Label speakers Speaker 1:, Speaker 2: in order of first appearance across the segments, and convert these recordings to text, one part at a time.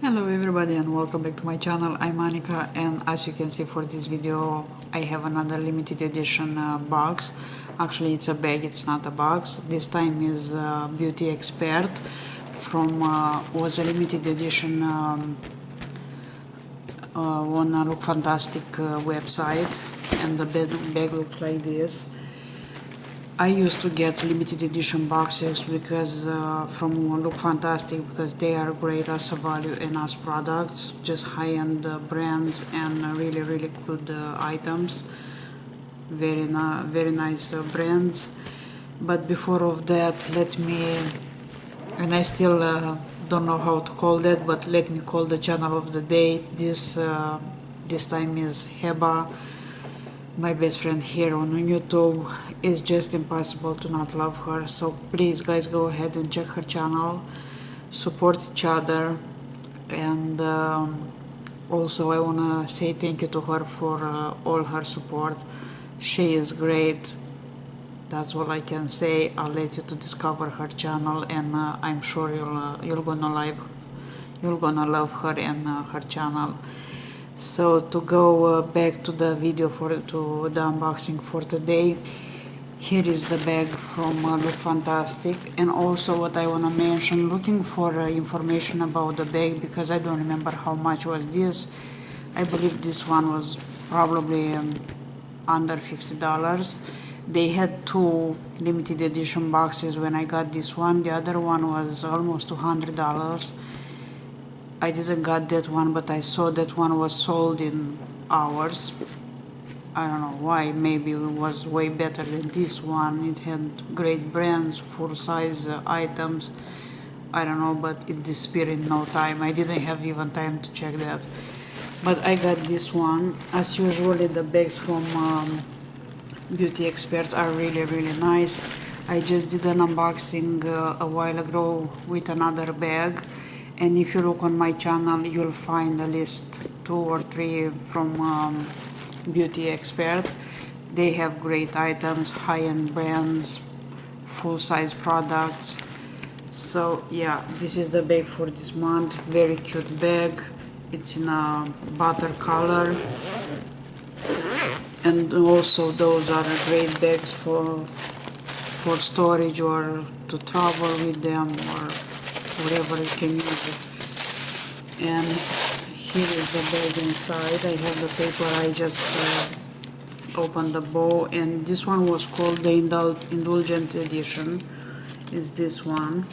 Speaker 1: Hello everybody and welcome back to my channel. I'm Monica, and as you can see for this video I have another limited edition box. Actually it's a bag, it's not a box. This time is Beauty Expert from was a limited edition on a Look Fantastic website, and the bag looks like this. I used to get limited edition boxes because from Look Fantastic, because they are great as a value and as products, just high-end brands and really good items, very nice brands. But before of that, let me, and I still don't know how to call that, but let me call the channel of the day. This time is Heba, my best friend here on YouTube. It's just impossible to not love her, so please guys go ahead and check her channel, support each other, and also I wanna say thank you to her for all her support. She is great, that's all I can say. I'll let you to discover her channel, and I'm sure you're gonna love her and her channel. So to go back to the video to the unboxing for today, here is the bag from Look Fantastic. And also what I want to mention, looking for information about the bag, because I don't remember how much was this. I believe this one was probably under $50. They had two limited edition boxes when I got this one. The other one was almost $200. I didn't got that one, but I saw that one was sold in hours. I don't know why, maybe it was way better than this one. It had great brands, full size items. I don't know, but it disappeared in no time. I didn't have even time to check that. But I got this one. As usually the bags from Beauty Expert are really nice. I just did an unboxing a while ago with another bag. And if you look on my channel, you'll find at least 2 or 3 from Beauty Expert. They have great items, high-end brands, full-size products. So yeah, this is the bag for this month. Very cute bag. It's in a butter color. And also those are great bags for storage or to travel with them, or whatever you can use it. And here is the bag inside. I have the paper. I just opened the bow, and this one was called the Indulgent edition. Is this one?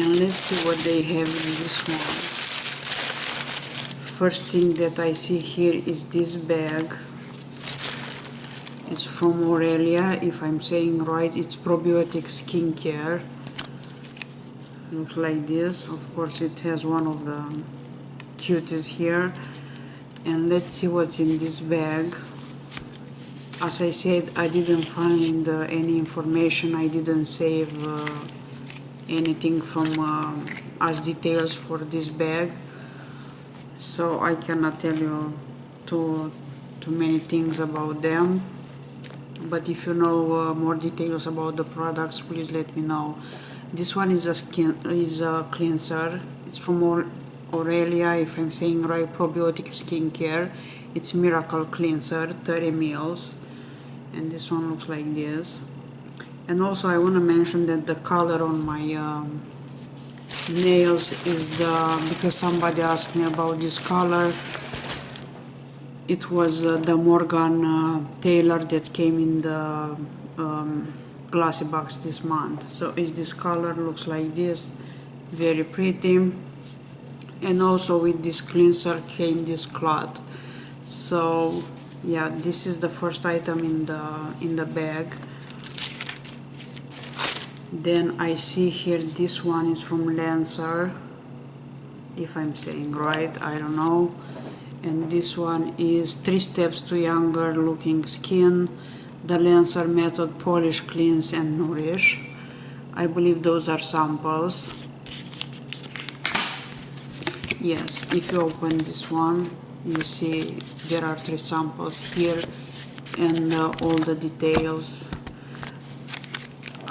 Speaker 1: And let's see what they have in this one. First thing that I see here is this bag. It's from Aurelia, if I'm saying right. It's probiotic skincare. Looks like this. Of course it has one of the cuties here. And let's see what's in this bag. As I said, I didn't find any information. I didn't save anything from as details for this bag, so I cannot tell you too many things about them. But if you know more details about the products, please let me know. This one is a cleanser. It's from Aurelia, if I'm saying right, probiotic skincare. It's Miracle Cleanser, 30 ml. And this one looks like this. And also I want to mention that the color on my nails is because somebody asked me about this color. It was the Morgan Taylor that came in the glossy box this month. So it's this color, looks like this, very pretty. And also with this cleanser came this cloth. So yeah, this is the first item in the bag. Then I see here this one is from Lancer, if I'm saying right, I don't know. And this one is 3 steps to younger looking skin. The Lancer method: polish, cleanse and nourish. I believe those are samples. Yes, if you open this one, you see there are 3 samples here, and all the details.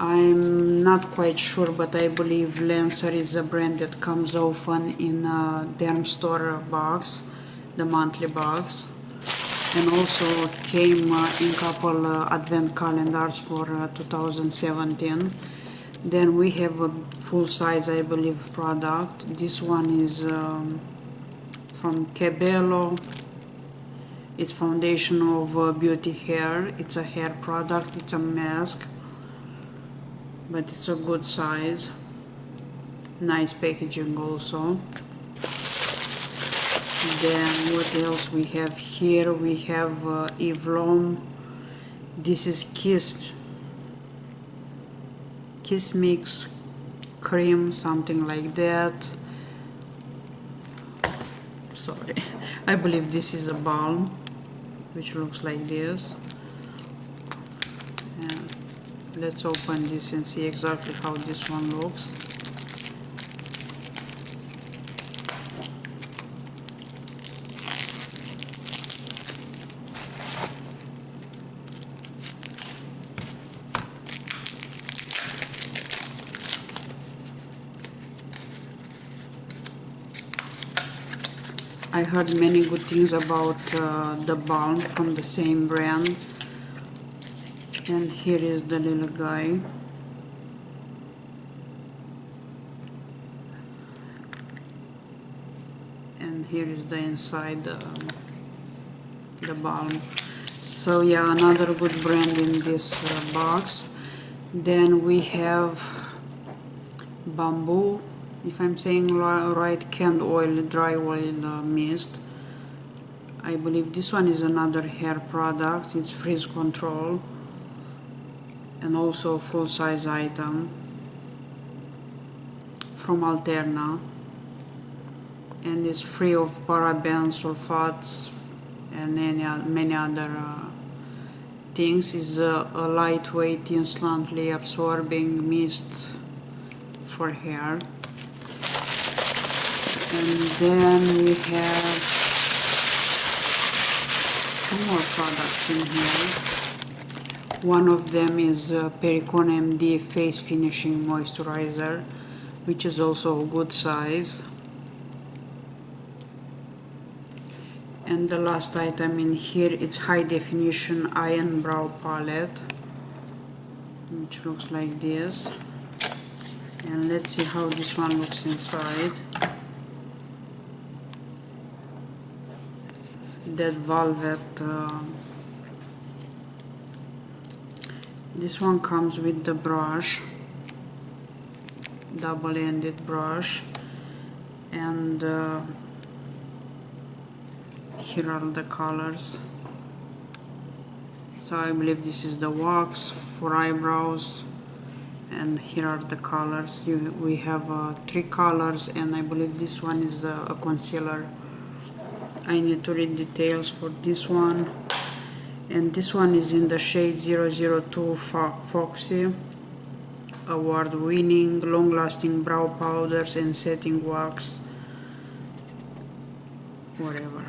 Speaker 1: I'm not quite sure, but I believe Lancer is a brand that comes often in Derm Store box, the monthly box, and also came in couple advent calendars for 2017. Then we have a full size, I believe, product. This one is from Cabello. It's foundation of beauty hair. It's a hair product. It's a mask, but it's a good size. Nice packaging also. Then what else we have here? We have Eve Lom. This is Kiss Mix cream, something like that. Sorry, I believe this is a balm, which looks like this. And let's open this and see exactly how this one looks. I heard many good things about the balm from the same brand. And here is the little guy. And here is the inside the balm. So yeah, another good brand in this box. Then we have Bamboo, if I'm saying right, canned oil, dry oil mist. I believe this one is another hair product. It's frizz control and also a full size item from Alterna, and it's free of parabens, sulfates, and many other things. Is a lightweight, instantly absorbing mist for hair. And then we have some more products in here. One of them is Pericone MD Face Finishing Moisturizer, which is also a good size. And the last item in here is High Definition Eye and Brow Palette, which looks like this. And let's see how this one looks inside. That velvet. This one comes with the brush, double-ended brush, and here are the colors. So I believe this is the wax for eyebrows, and here are the colors. We have 3 colors, and I believe this one is a concealer. I need to read details for this one. And this one is in the shade 002 Foxy, award-winning, long-lasting brow powders and setting wax, whatever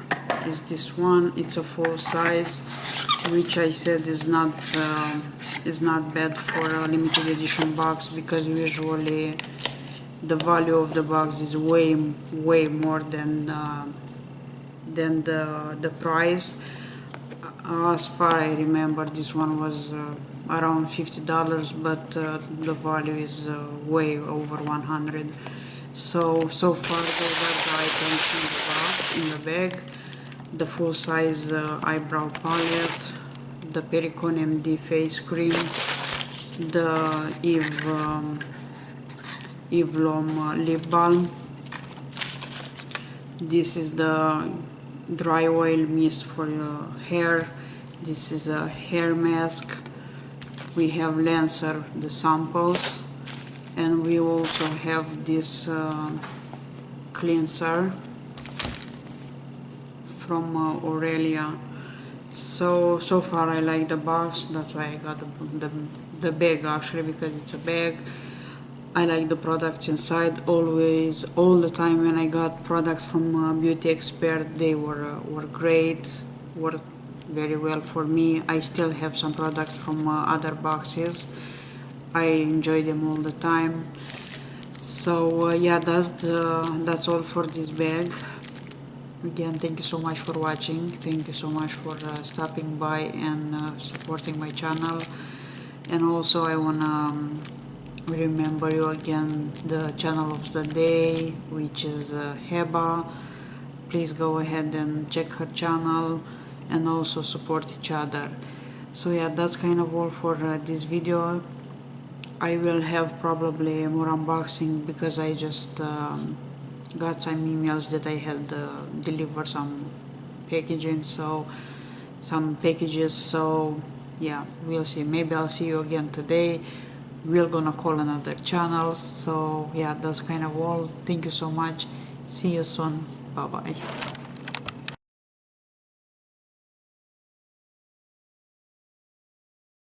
Speaker 1: is this one. It's a full size, which I said is not bad for a limited edition box, because usually the value of the box is way more than the price. As far as I remember, this one was around $50, but the value is way over 100. So far those are the items in the box, in the bag. The full size eyebrow palette, the Pericone MD face cream, the Eve Lom lip balm. This is the dry oil mist for your hair. This is a hair mask. We have Lancer, the samples, and we also have this cleanser from Aurelia. So far I like the box. That's why I got the bag, actually, because it's a bag. I like the products inside. Always, all the time when I got products from Beauty Expert, they were great, worked very well for me. I still have some products from other boxes. I enjoy them all the time. So yeah, that's all for this bag. Again, thank you so much for watching. Thank you so much for stopping by and supporting my channel. And also I wanna remember you again the channel of the day, which is Heba. Please go ahead and check her channel and also support each other. So yeah, that's kind of all for this video. I will have probably more unboxing because I just got some emails that I had delivered some packaging, so some packages. So yeah, we'll see. Maybe I'll see you again today. We're gonna call another channel. So yeah, that's kind of all. Thank you so much. See you soon. Bye bye.